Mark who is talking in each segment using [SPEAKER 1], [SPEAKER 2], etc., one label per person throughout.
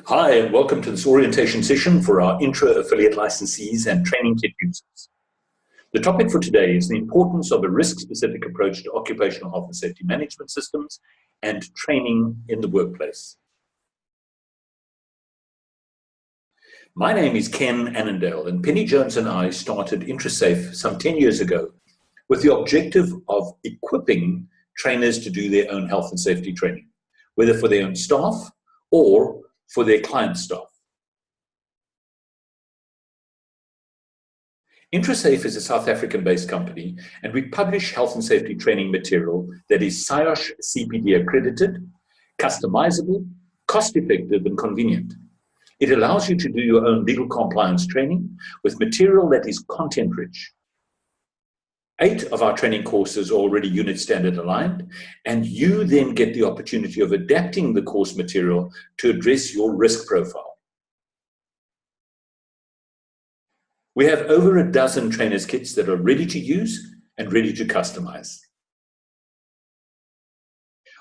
[SPEAKER 1] Hi, and welcome to this orientation session for our INTRA affiliate licensees and training kit users. The topic for today is the importance of a risk-specific approach to occupational health and safety management systems and training in the workplace. My name is Ken Annandale, and Penny Jones and I started INTRA-SAFE some 10 years ago with the objective of equipping trainers to do their own health and safety training, whether for their own staff or for their client staff. INTRA-SAFE is a South African-based company, and we publish health and safety training material that is SIOSH CPD accredited, customizable, cost-effective, and convenient. It allows you to do your own legal compliance training with material that is content-rich. 8 of our training courses are already unit standard aligned, and you then get the opportunity of adapting the course material to address your risk profile. We have over a dozen trainers kits that are ready to use and ready to customize.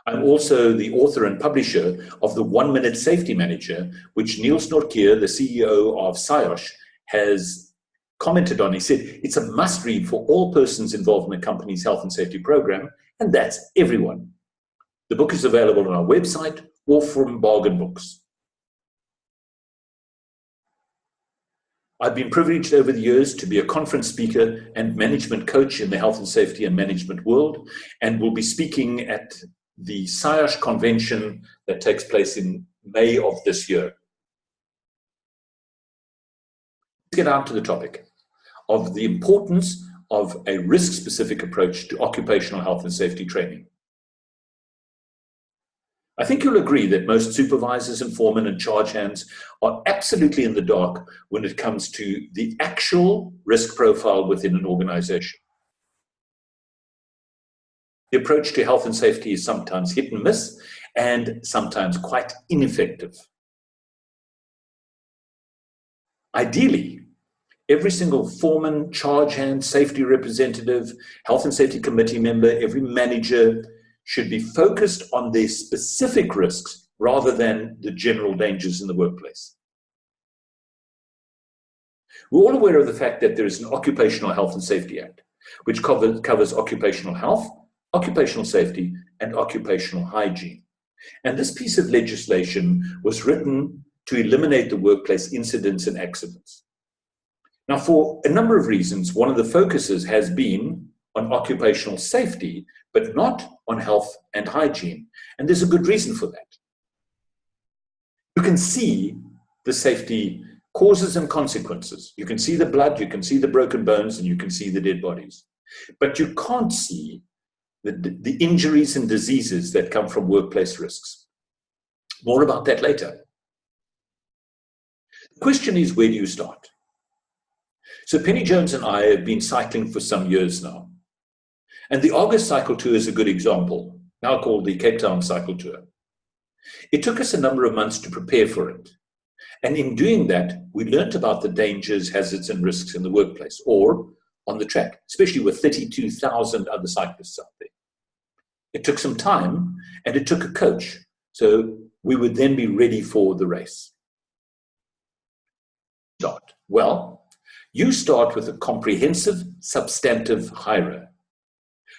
[SPEAKER 1] I'm also the author and publisher of the 1-Minute Safety Manager, which Niels Nortkeer, the CEO of SIOSH, has commented on. He said, it's a must-read for all persons involved in a company's health and safety program, and that's everyone. The book is available on our website or from bargain books. I've been privileged over the years to be a conference speaker and management coach in the health and safety and management world, and will be speaking at the SIOSH convention that takes place in May of this year. Let's get on to the topic of the importance of a risk-specific approach to occupational health and safety training. I think you'll agree that most supervisors and foremen and charge hands are absolutely in the dark when it comes to the actual risk profile within an organization. The approach to health and safety is sometimes hit and miss, and sometimes quite ineffective. Ideally, every single foreman, charge hand, safety representative, health and safety committee member, every manager should be focused on their specific risks rather than the general dangers in the workplace. We're all aware of the fact that there is an Occupational Health and Safety Act, which covers occupational health, occupational safety, and occupational hygiene. And this piece of legislation was written to eliminate the workplace incidents and accidents. Now, for a number of reasons, one of the focuses has been on occupational safety, but not on health and hygiene. And there's a good reason for that. You can see the safety causes and consequences. You can see the blood, you can see the broken bones, and you can see the dead bodies. But you can't see the injuries and diseases that come from workplace risks. More about that later. The question is, where do you start? So Penny Jones and I have been cycling for some years now. And the August Cycle Tour is a good example, now called the Cape Town Cycle Tour. It took us a number of months to prepare for it. And in doing that, we learnt about the dangers, hazards, and risks in the workplace or on the track, especially with 32,000 other cyclists out there. It took some time, and it took a coach, so we would then be ready for the race. Well, you start with a comprehensive, substantive HIRA.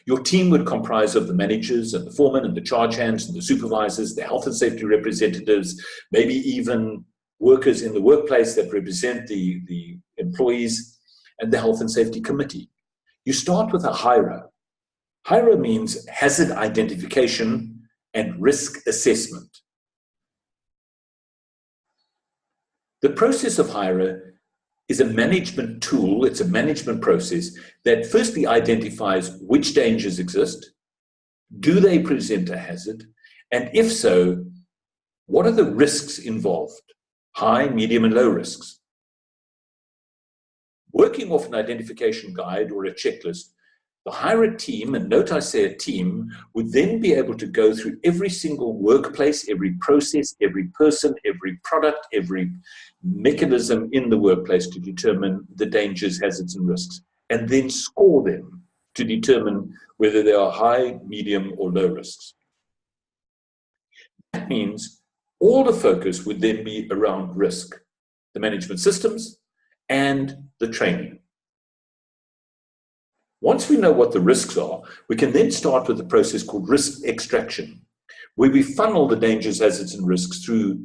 [SPEAKER 1] Your team would comprise of the managers and the foremen and the charge hands and the supervisors, the health and safety representatives, maybe even workers in the workplace that represent the employees, and the health and safety committee. You start with a HIRA. HIRA means hazard identification and risk assessment. The process of HIRA is a management tool, it's a management process that firstly identifies which dangers exist, do they present a hazard, and if so, what are the risks involved, high, medium, and low risks. Working off an identification guide or a checklist, the HIRA team, and note I say a team, would then be able to go through every single workplace, every process, every person, every product, every mechanism in the workplace to determine the dangers, hazards, and risks, and then score them to determine whether they are high, medium, or low risks. That means All the focus would then be around risk, the management systems, and the training. Once we know what the risks are, we can then start with a process called risk extraction, where we funnel the dangers, hazards, and risks through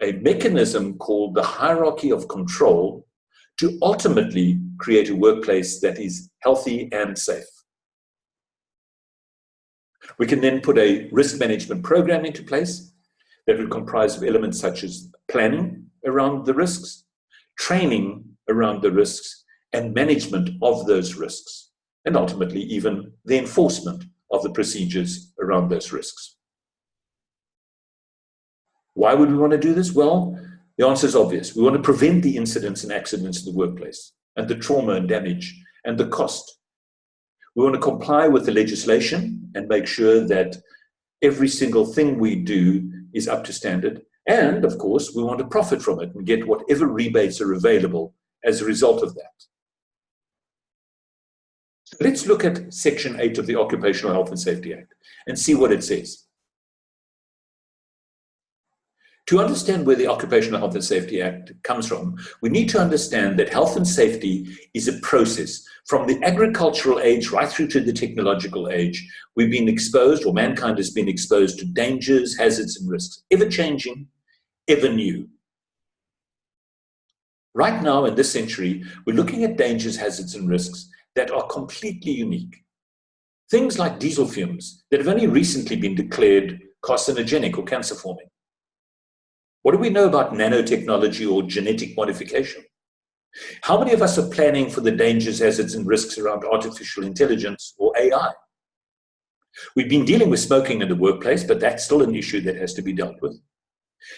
[SPEAKER 1] a mechanism called the hierarchy of control to ultimately create a workplace that is healthy and safe. We can then put a risk management program into place that would comprise of elements such as planning around the risks, training around the risks, and management of those risks, and ultimately even the enforcement of the procedures around those risks. Why would we want to do this? Well, the answer is obvious. We want to prevent the incidents and accidents in the workplace, and the trauma and damage, and the cost. We want to comply with the legislation and make sure that every single thing we do is up to standard. And of course, we want to profit from it and get whatever rebates are available as a result of that. So let's look at Section 8 of the Occupational Health and Safety Act and see what it says. To understand where the Occupational Health and Safety Act comes from, we need to understand that health and safety is a process. From the agricultural age right through to the technological age, we've been exposed, or mankind has been exposed to dangers, hazards, and risks, ever changing, ever new. Right now in this century, we're looking at dangers, hazards, and risks that are completely unique. Things like diesel fumes that have only recently been declared carcinogenic or cancer-forming. What do we know about nanotechnology or genetic modification? How many of us are planning for the dangers, hazards, and risks around artificial intelligence or AI? We've been dealing with smoking in the workplace, but that's still an issue that has to be dealt with.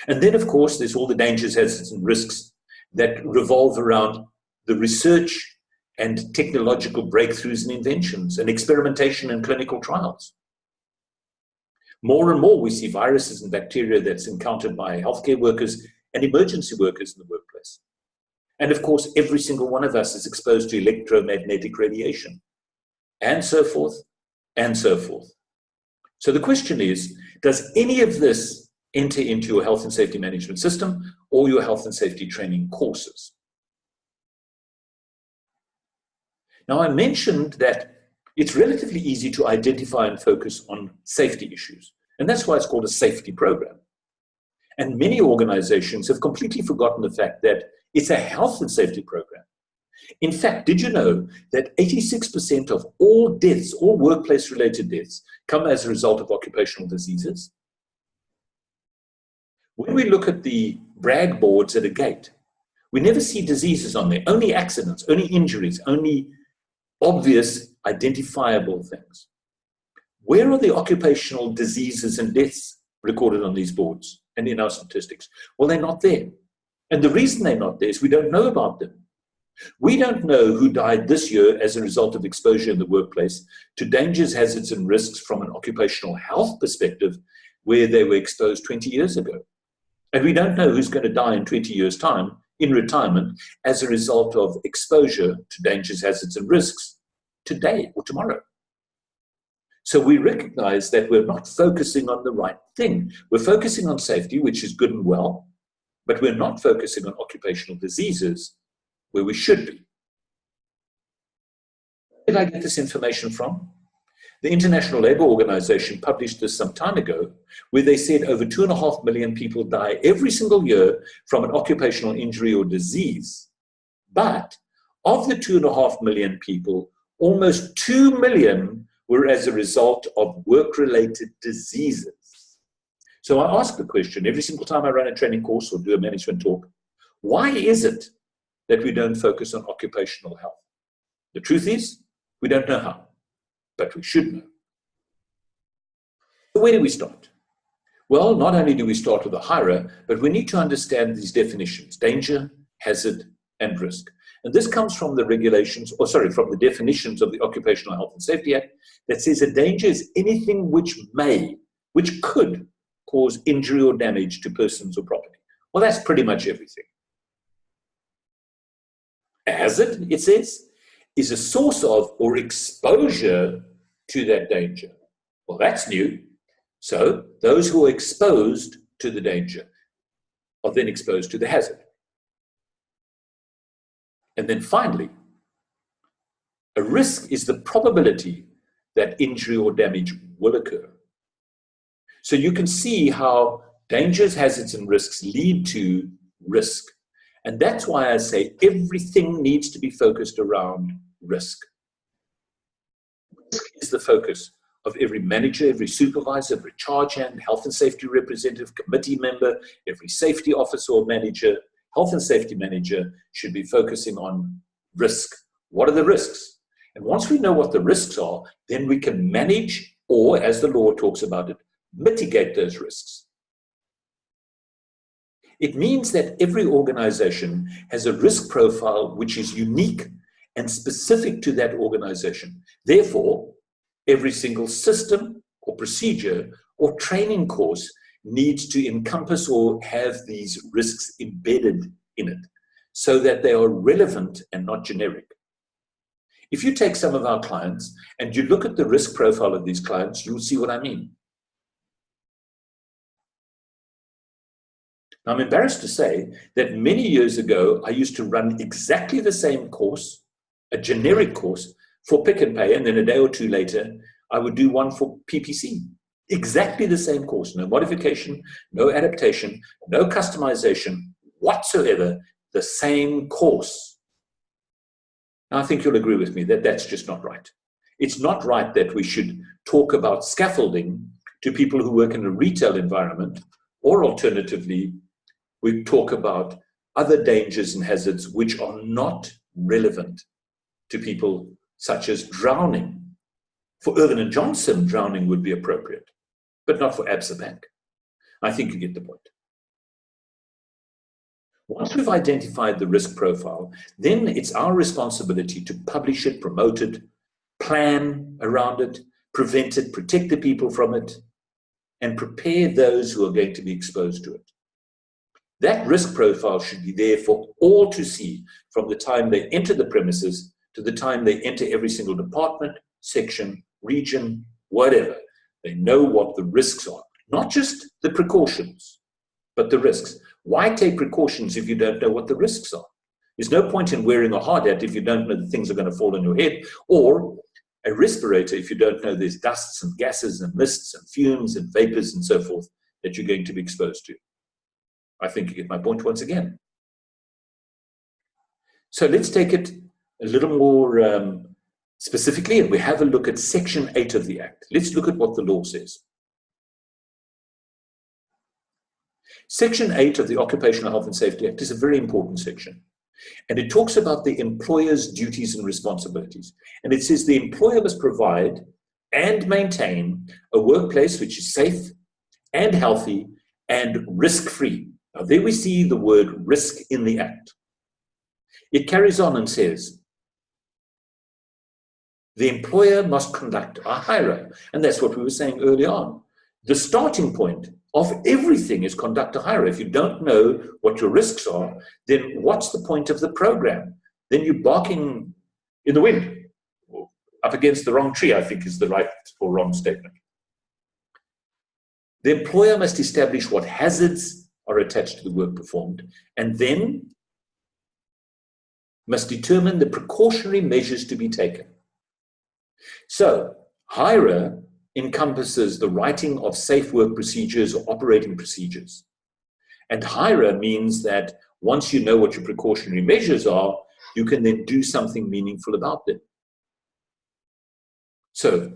[SPEAKER 1] And then, of course, there's all the dangers, hazards, and risks that revolve around the research and technological breakthroughs and inventions and experimentation and clinical trials. More and more, we see viruses and bacteria that's encountered by healthcare workers and emergency workers in the workplace. And of course, every single one of us is exposed to electromagnetic radiation, and so forth, and so forth. So the question is, does any of this enter into your health and safety management system or your health and safety training courses? Now, I mentioned that it's relatively easy to identify and focus on safety issues. And that's why it's called a safety program. And many organizations have completely forgotten the fact that it's a health and safety program. In fact, did you know that 86% of all deaths, all workplace-related deaths, come as a result of occupational diseases? When we look at the brag boards at a gate, we never see diseases on there, only accidents, only injuries, only obvious, identifiable things. Where are the occupational diseases and deaths recorded on these boards and in our statistics? Well, they're not there. And the reason they're not there is we don't know about them. We don't know who died this year as a result of exposure in the workplace to dangers, hazards, and risks from an occupational health perspective where they were exposed 20 years ago. And we don't know who's going to die in 20 years' time in retirement as a result of exposure to dangers, hazards, and risks today or tomorrow. So we recognize that we're not focusing on the right thing. We're focusing on safety, which is good and well, but we're not focusing on occupational diseases where we should be. Where did I get this information from? The International Labour Organization published this some time ago, where they said over 2.5 million people die every single year from an occupational injury or disease. But of the 2.5 million people, almost 2 million were as a result of work-related diseases. So I ask the question every single time I run a training course or do a management talk, why is it that we don't focus on occupational health? The truth is, we don't know how, but we should know. So where do we start? Well, not only do we start with a HIRA, but we need to understand these definitions: danger, hazard, and risk. And this comes from the regulations, from the definitions of the Occupational Health and Safety Act that says a danger is anything which could cause injury or damage to persons or property. Well, that's pretty much everything. A hazard, it says, is a source of or exposure to that danger. Well, that's new. So those who are exposed to the danger are then exposed to the hazard. And then finally, a risk is the probability that injury or damage will occur. So you can see how dangers, hazards, and risks lead to risk. And that's why I say everything needs to be focused around risk. Risk is the focus of every manager, every supervisor, every charge hand, health and safety representative, committee member, every safety officer or manager. Health and safety manager should be focusing on risk. What are the risks? And once we know what the risks are, then we can manage, or as the law talks about it, mitigate those risks. It means that every organization has a risk profile which is unique and specific to that organization. Therefore, every single system or procedure or training course needs to encompass or have these risks embedded in it so that they are relevant and not generic. If you take some of our clients and you look at the risk profile of these clients, you'll see what I mean. Now, I'm embarrassed to say that many years ago, I used to run exactly the same course, a generic course for Pick and Pay, and then a day or two later, I would do one for PPC. Exactly the same course, no modification, no adaptation, no customization whatsoever, the same course. Now, I think you'll agree with me that that's just not right. It's not right that we should talk about scaffolding to people who work in a retail environment, or alternatively, we talk about other dangers and hazards which are not relevant to people such as drowning. For Irvin and Johnson, drowning would be appropriate, but not for Absa Bank. I think you get the point. Once we've identified the risk profile, then it's our responsibility to publish it, promote it, plan around it, prevent it, protect the people from it, and prepare those who are going to be exposed to it. That risk profile should be there for all to see from the time they enter the premises to the time they enter every single department, section, region, whatever. They know what the risks are, not just the precautions, but the risks. Why take precautions if you don't know what the risks are? There's no point in wearing a hard hat if you don't know that things are going to fall on your head, or a respirator if you don't know there's dusts and gases and mists and fumes and vapors and so forth that you're going to be exposed to. I think you get my point once again. So let's take it a little more specifically, and we have a look at Section 8 of the Act. Let's look at what the law says. Section 8 of the Occupational Health and Safety Act is a very important section. And it talks about the employer's duties and responsibilities. And it says the employer must provide and maintain a workplace which is safe and healthy and risk-free. Now, there we see the word risk in the Act. It carries on and says, the employer must conduct a HIRA. And that's what we were saying early on. The starting point of everything is conduct a HIRA. If you don't know what your risks are, then what's the point of the program? Then you're barking in the wind, or up against the wrong tree, I think is the right or wrong statement. The employer must establish what hazards are attached to the work performed, and then must determine the precautionary measures to be taken. So, HIRA encompasses the writing of safe work procedures or operating procedures. And HIRA means that once you know what your precautionary measures are, you can then do something meaningful about them. So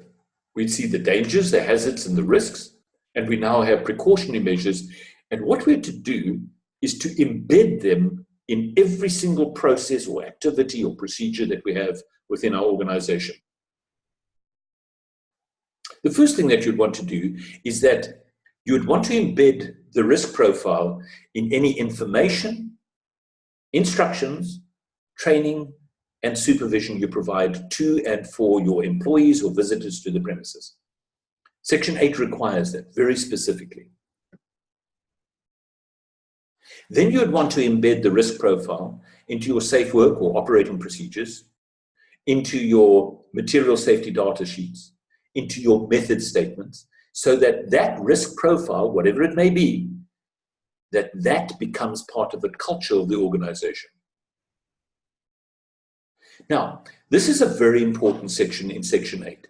[SPEAKER 1] we'd see the dangers, the hazards, and the risks, and we now have precautionary measures. And what we're to do is to embed them in every single process or activity or procedure that we have within our organization. The first thing that you'd want to do is that you would want to embed the risk profile in any information, instructions, training, and supervision you provide to and for your employees or visitors to the premises. Section 8 requires that very specifically. Then you would want to embed the risk profile into your safe work or operating procedures, into your material safety data sheets, into your method statements, so that that risk profile, whatever it may be, that becomes part of the culture of the organization. Now, this is a very important section in Section 8.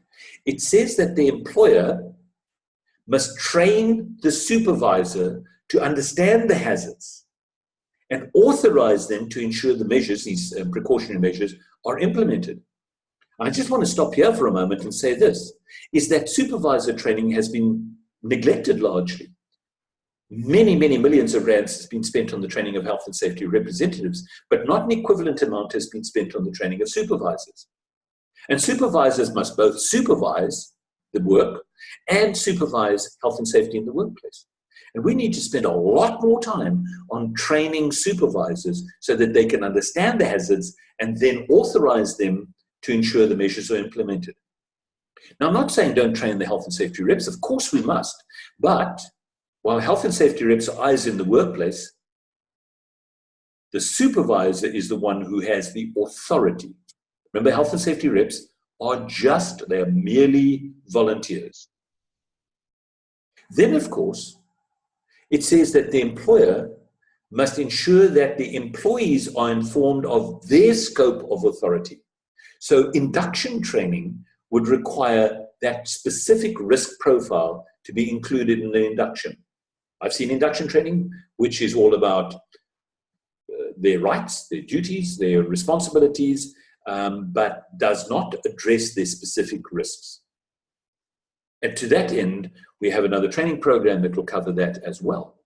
[SPEAKER 1] It says that the employer must train the supervisor to understand the hazards and authorize them to ensure the measures, these precautionary measures, are implemented. I just want to stop here for a moment and say this, is that supervisor training has been neglected largely. Many, many millions of rands has been spent on the training of health and safety representatives, but not an equivalent amount has been spent on the training of supervisors. And supervisors must both supervise the work and supervise health and safety in the workplace. And we need to spend a lot more time on training supervisors so that they can understand the hazards and then authorize them to ensure the measures are implemented. Now, I'm not saying don't train the health and safety reps. Of course we must. But while health and safety reps are eyes in the workplace, the supervisor is the one who has the authority. Remember, health and safety reps are they are merely volunteers. Then, of course, it says that the employer must ensure that the employees are informed of their scope of authority. So induction training would require that specific risk profile to be included in the induction. I've seen induction training, which is all about their rights, their duties, their responsibilities, but does not address their specific risks. And to that end, we have another training program that will cover that as well.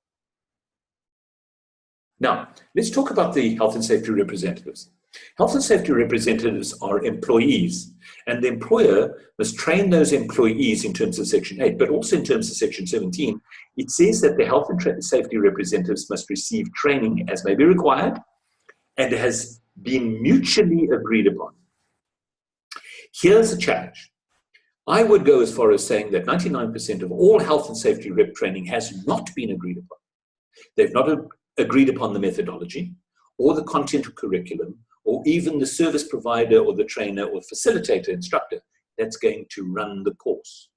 [SPEAKER 1] Now, let's talk about the health and safety representatives. Health and safety representatives are employees, and the employer must train those employees in terms of Section 8, but also in terms of Section 17. It says that the health and safety representatives must receive training as may be required and has been mutually agreed upon. Here's a challenge. I would go as far as saying that 99% of all health and safety rep training has not been agreed upon. They've not agreed upon the methodology or the content of curriculum or even the service provider or the trainer or facilitator instructor that's going to run the course.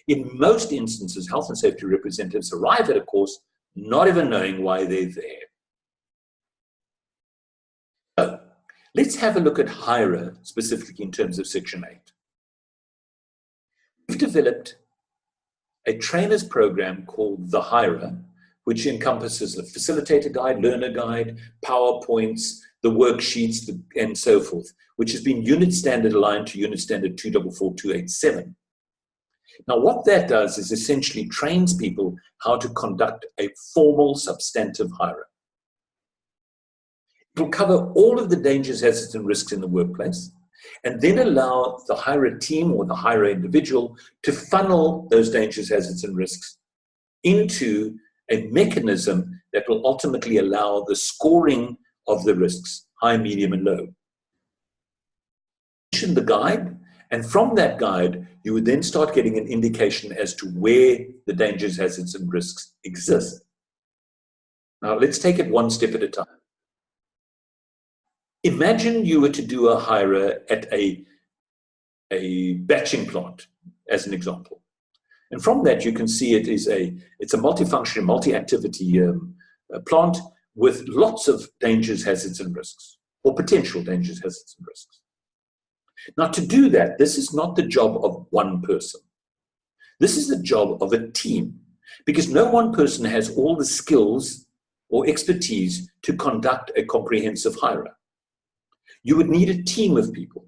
[SPEAKER 1] In most instances, health and safety representatives arrive at a course not even knowing why they're there. So let's have a look at HIRA specifically in terms of Section 8. We've developed a trainer's program called the HIRA, which encompasses the facilitator guide, learner guide, PowerPoints, the worksheets, and so forth, which has been unit standard aligned to unit standard 244287. Now, what that does is essentially trains people how to conduct a formal substantive HIRA. It will cover all of the dangers, hazards, and risks in the workplace, and then allow the HIRA team or the HIRA individual to funnel those dangers, hazards, and risks into a mechanism that will ultimately allow the scoring of the risks, high, medium, and low. The guide, and from that guide, you would then start getting an indication as to where the dangers, hazards, and risks exist. Now, let's take it one step at a time. Imagine you were to do a HIRA at a batching plant, as an example. And from that, you can see it's a multifunction, multi-activity plant with lots of dangers, hazards, and risks, or potential dangers, hazards, and risks. Now, to do that, this is not the job of one person. This is the job of a team, because no one person has all the skills or expertise to conduct a comprehensive HIRA. You would need a team of people,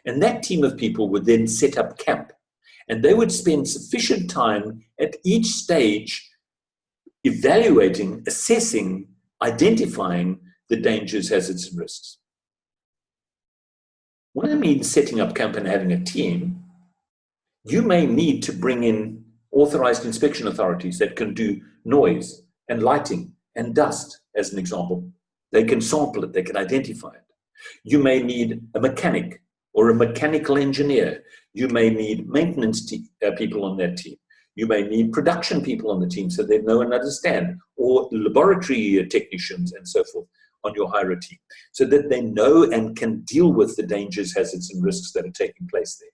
[SPEAKER 1] and that team of people would then set up camp, and they would spend sufficient time at each stage evaluating, assessing, identifying the dangers, hazards, and risks. When I mean setting up camp and having a team, you may need to bring in authorized inspection authorities that can do noise and lighting and dust, as an example. They can sample it, they can identify it. You may need a mechanic or a mechanical engineer. You may need maintenance people on that team. You may need production people on the team so they know and understand, or laboratory technicians and so forth on your HIRA team, so that they know and can deal with the dangers, hazards, and risks that are taking place there.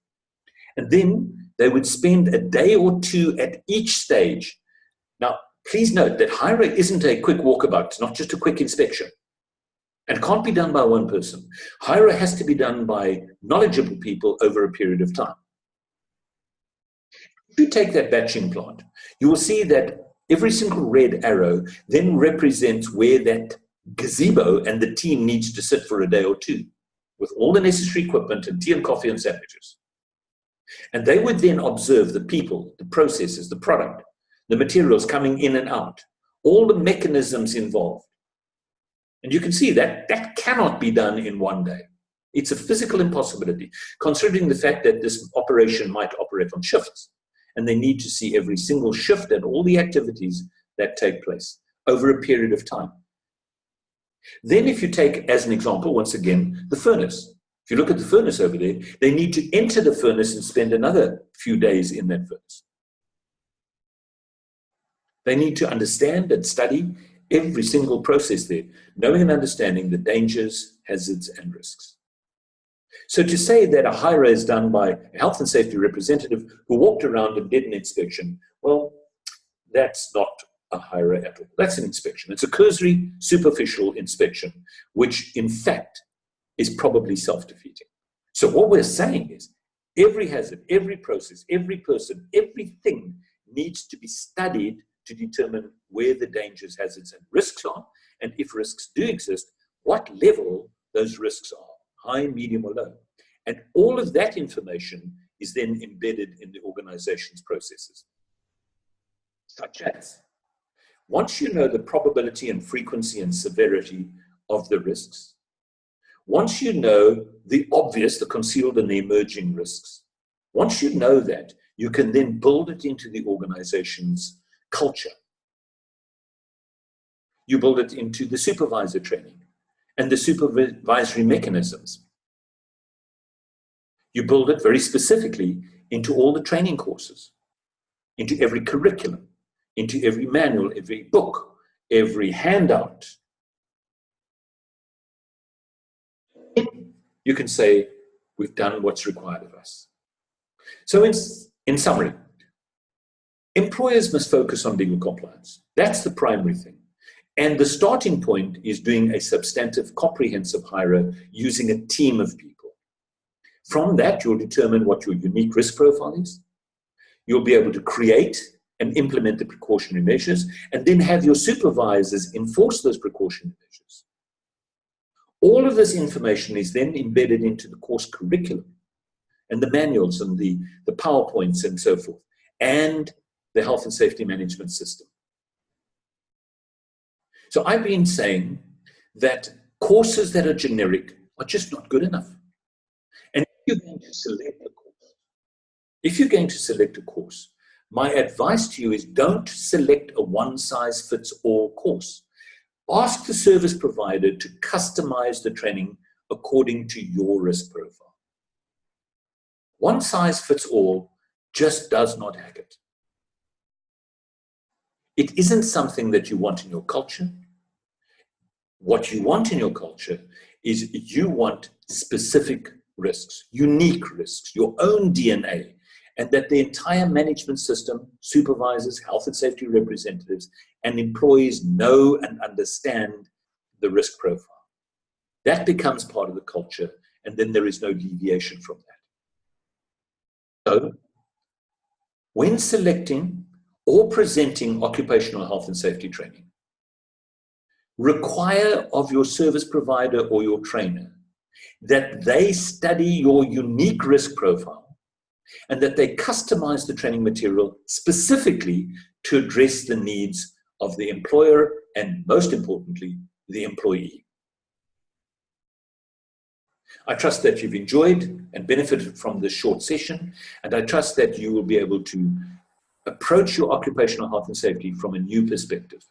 [SPEAKER 1] And then they would spend a day or two at each stage. Now, Please note that HIRA isn't a quick walkabout, it's not just a quick inspection, and can't be done by one person. HIRA has to be done by knowledgeable people over a period of time. If you take that batching plant, you will see that every single red arrow then represents where that gazebo and the team needs to sit for a day or two, with all the necessary equipment and tea and coffee and sandwiches. And they would then observe the people, the processes, the product, the materials coming in and out, all the mechanisms involved. And you can see that that cannot be done in one day. It's a physical impossibility, considering the fact that this operation might operate on shifts, and they need to see every single shift and all the activities that take place over a period of time. Then if you take, as an example, once again, the furnace. If you look at the furnace over there, they need to enter the furnace and spend another few days in that furnace. They need to understand and study every single process there, knowing and understanding the dangers, hazards, and risks. So to say that a HIRA is done by a health and safety representative who walked around and did an inspection, well, that's not a HIRA at all. That's an inspection. It's a cursory, superficial inspection, which in fact is probably self-defeating. So what we're saying is every hazard, every process, every person, everything needs to be studied to determine where the dangers, hazards, and risks are, and if risks do exist, what level those risks are, high, medium, or low. And all of that information is then embedded in the organization's processes. Such as, once you know the probability and frequency and severity of the risks, once you know the obvious, the concealed and the emerging risks, once you know that, you can then build it into the organization's culture. You build it into the supervisor training and the supervisory mechanisms. You build it very specifically into all the training courses, into every curriculum, into every manual, every book, every handout. You can say, we've done what's required of us. So in summary, employers must focus on legal compliance. That's the primary thing. And the starting point is doing a substantive, comprehensive HIRA using a team of people. From that, you'll determine what your unique risk profile is. You'll be able to create and implement the precautionary measures, and then have your supervisors enforce those precautionary measures. All of this information is then embedded into the course curriculum and the manuals and the PowerPoints and so forth, and the health and safety management system. So I've been saying that courses that are generic are just not good enough. And if you're going to select a course, my advice to you is don't select a one-size-fits-all course. Ask the service provider to customize the training according to your risk profile. One size fits all just does not hack it. It isn't something that you want in your culture. What you want in your culture is you want specific risks, unique risks, your own DNA, and that the entire management system, supervisors, health and safety representatives, and employees know and understand the risk profile. That becomes part of the culture, and then there is no deviation from that. So, when selecting or presenting occupational health and safety training, require of your service provider or your trainer that they study your unique risk profile and that they customize the training material specifically to address the needs of the employer and, most importantly, the employee. I trust that you've enjoyed and benefited from this short session, and I trust that you will be able to approach your occupational health and safety from a new perspective.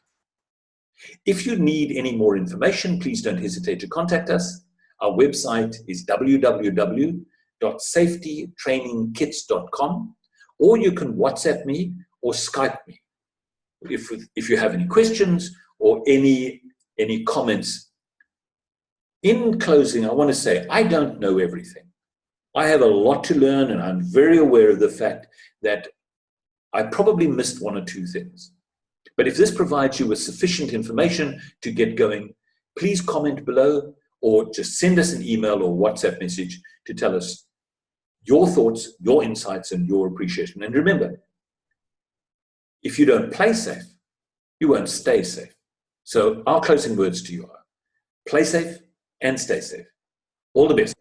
[SPEAKER 1] If you need any more information, please don't hesitate to contact us. Our website is www.safetytrainingkits.com, or you can WhatsApp me or Skype me if you have any questions or any comments. In closing, I want to say I don't know everything. I have a lot to learn, and I'm very aware of the fact that I probably missed one or two things. But if this provides you with sufficient information to get going, please comment below or just send us an email or WhatsApp message to tell us your thoughts, your insights, and your appreciation. And remember, if you don't play safe, you won't stay safe. So our closing words to you are, play safe and stay safe. All the best.